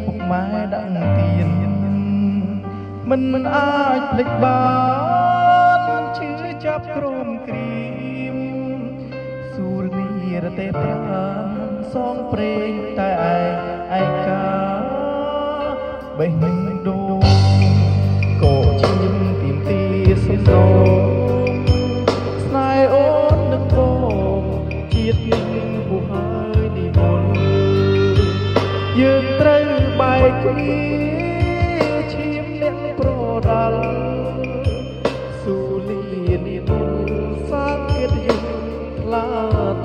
ពុកម៉ែដាក់ទៀនមិនអាចភ្លេចបានជឿចាប់ក្រមគ្រៀមសួរនីរទេប្រានសងព្រេងតែឯកាបេះមិនដូងក៏ឈាមទីមទីសំណងស្នេហ៍អូននឹងបងជាតិនឹងពុះហើយនិមន្តយើងត្រូវបែកគ្នាឈាមអ្នកប្រដាល់ស៊ូលីនិមន្តសាគិតយើងថ្លា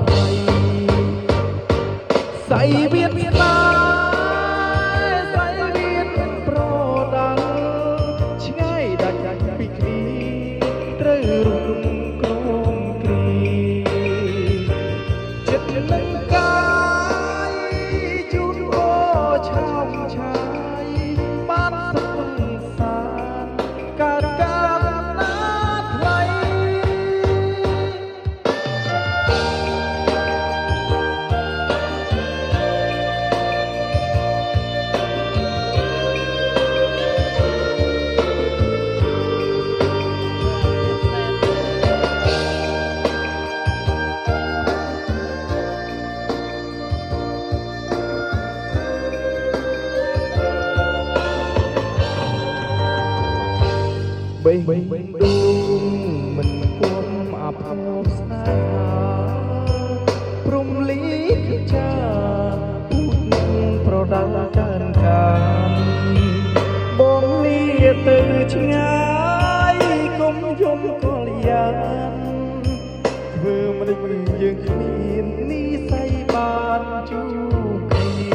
ថ្លៃសៃវៀតណាសៃវៀតប្រដាល់ឆ្ងាយដាច់ពីគ្នាត្រូវរំក្រមគ្រីចិត្តនឹងកាយជូនអូឆោមឆាយបានសុខសានកើតការណាថ្លៃបេះដូងមិនគុំអាភ័ព្វស្នេហាព្រំលីខចាពូតនឹងប្រដាល់កើនកានបងលាទៅឆ្ងាយកុំយំកលយានធ្វើមិនយើងគ្មាននិស័យបានជួបគ្នា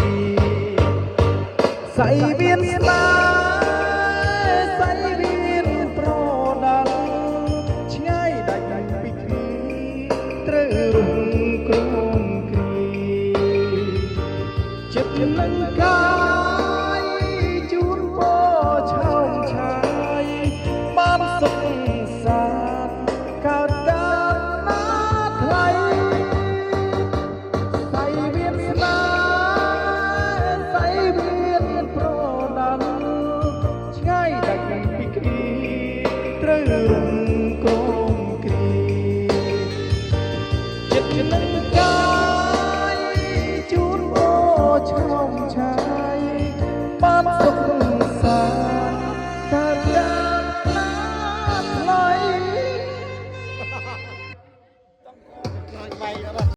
សៃវៀតណា